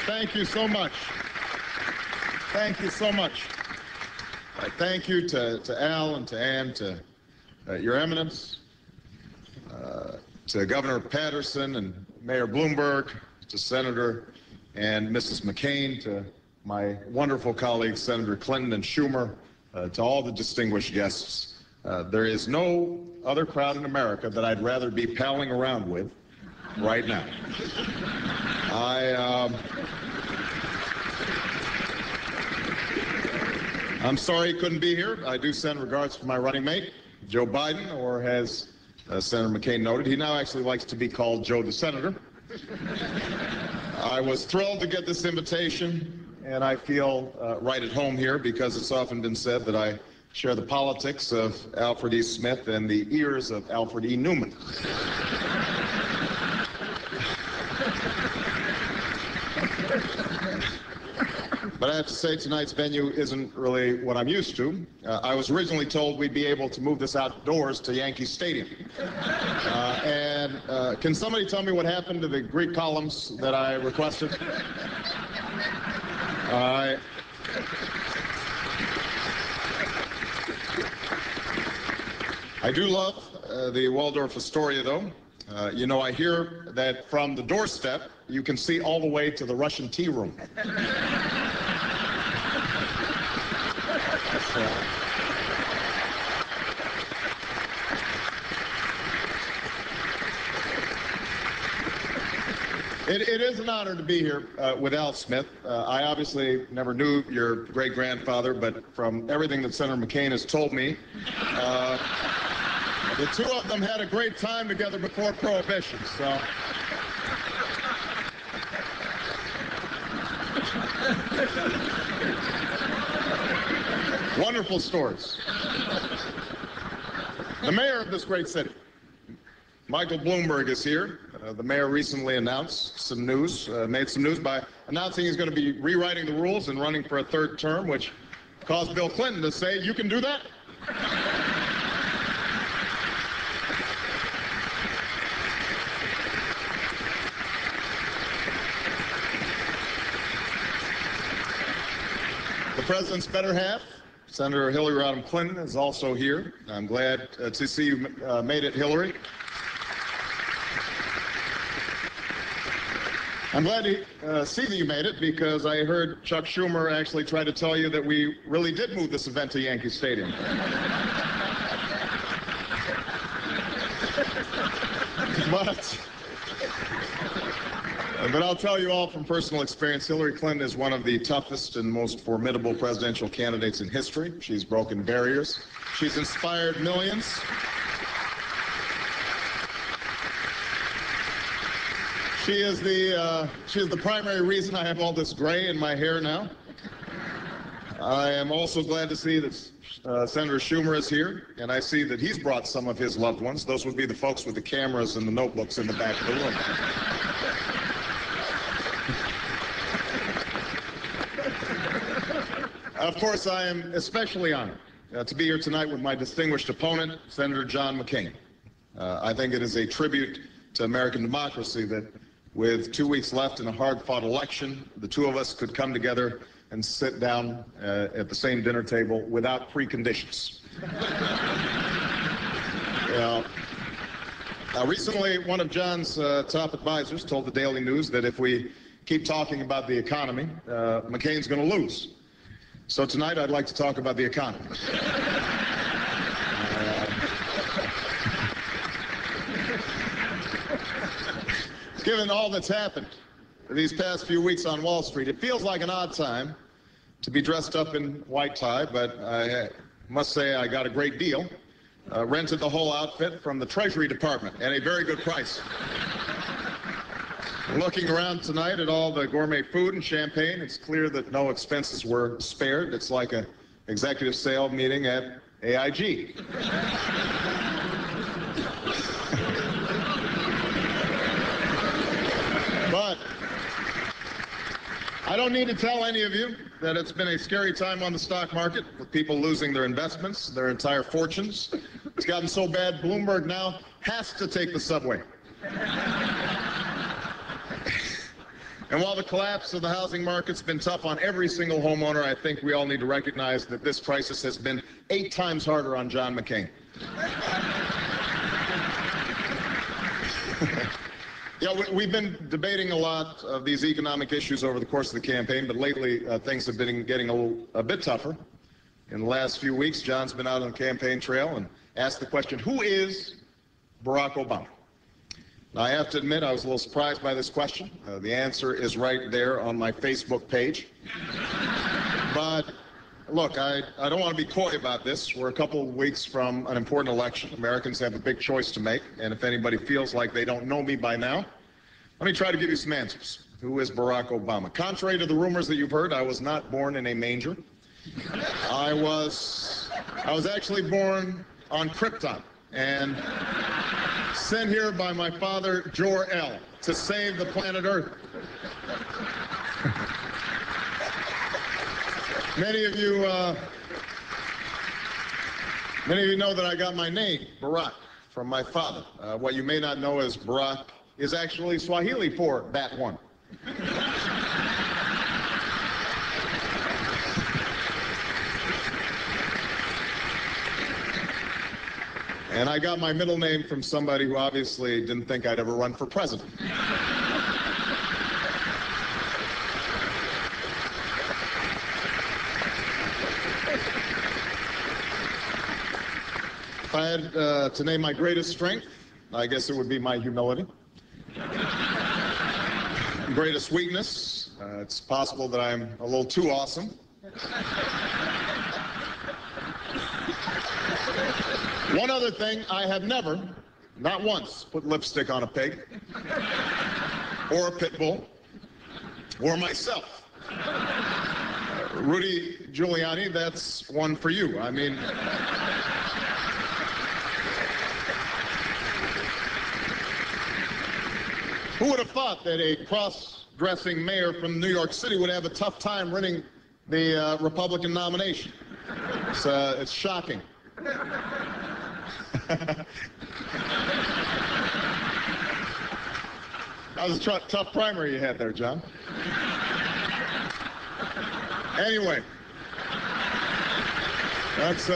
Thank you so much. Thank you so much. Thank you to Al and to Ann, to Your Eminence, to Governor Patterson and Mayor Bloomberg, to Senator and Mrs. McCain, to my wonderful colleagues, Senator Clinton and Schumer, to all the distinguished guests. There is no other crowd in America that I'd rather be palling around with right now. I'm sorry he couldn't be here. I do send regards to my running mate, Joe Biden, or as Senator McCain noted, he now actually likes to be called Joe the Senator. I was thrilled to get this invitation, and I feel right at home here because it's often been said that I share the politics of Alfred E. Smith and the ears of Alfred E. Newman. But I have to say, tonight's venue isn't really what I'm used to. I was originally told we'd be able to move this outdoors to Yankee Stadium. Can somebody tell me what happened to the Greek columns that I requested? I do love the Waldorf Astoria, though. You know, I hear that from the doorstep, you can see all the way to the Russian tea room. It is an honor to be here with Al Smith. I obviously never knew your great-grandfather, but from everything that Senator McCain has told me, the two of them had a great time together before Prohibition, so. Wonderful stories. The mayor of this great city, Michael Bloomberg, is here. The mayor recently announced some news, made some news by announcing he's going to be rewriting the rules and running for a third term, which caused Bill Clinton to say, "You can do that?" The president's better half, Senator Hillary Rodham Clinton, is also here. I'm glad to see you made it, Hillary. I'm glad to see that you made it because I heard Chuck Schumer actually try to tell you that we really did move this event to Yankee Stadium. But I'll tell you all from personal experience, Hillary Clinton is one of the toughest and most formidable presidential candidates in history. She's broken barriers. She's inspired millions. She is the primary reason I have all this gray in my hair now. I am also glad to see that Senator Schumer is here, and I see that he's brought some of his loved ones. Those would be the folks with the cameras and the notebooks in the back of the room. Of course, I am especially honored to be here tonight with my distinguished opponent, Senator John McCain. I think it is a tribute to American democracy that with 2 weeks left in a hard-fought election, the two of us could come together and sit down at the same dinner table without preconditions. Recently, one of John's top advisors told the Daily News that if we keep talking about the economy, McCain's going to lose. So tonight, I'd like to talk about the economy. Given all that's happened these past few weeks on Wall Street, it feels like an odd time to be dressed up in white tie, but I must say I got a great deal. Rented the whole outfit from the Treasury Department at a very good price. Looking around tonight at all the gourmet food and champagne, it's clear that no expenses were spared. It's like an executive sale meeting at AIG. But I don't need to tell any of you that it's been a scary time on the stock market with people losing their investments, their entire fortunes. It's gotten so bad, Bloomberg now has to take the subway. And while the collapse of the housing market's been tough on every single homeowner, I think we all need to recognize that this crisis has been 8 times harder on John McCain. Yeah, we've been debating a lot of these economic issues over the course of the campaign, but lately things have been getting a bit tougher. In the last few weeks, John's been out on the campaign trail and asked the question, who is Barack Obama? Now, I have to admit I was a little surprised by this question. The answer is right there on my Facebook page. But look, I don't want to be coy about this. We're a couple of weeks from an important election. Americans have a big choice to make, and if anybody feels like they don't know me by now, let me try to give you some answers. Who is Barack Obama? Contrary to the rumors that you've heard, I was not born in a manger. I was actually born on Krypton and sent here by my father, Jor-El, to save the planet Earth. Many of you know that I got my name, Barack, from my father. What you may not know is Barack is actually Swahili for that one. And I got my middle name from somebody who obviously didn't think I'd ever run for president. If I had to name my greatest strength, I guess it would be my humility. Greatest weakness, it's possible that I'm a little too awesome. One other thing, I have never, not once, put lipstick on a pig, or a pit bull, or myself. Rudy Giuliani, that's one for you. I mean, who would have thought that a cross-dressing mayor from New York City would have a tough time winning the Republican nomination? It's shocking. That was a tough primary you had there, John. Anyway, that's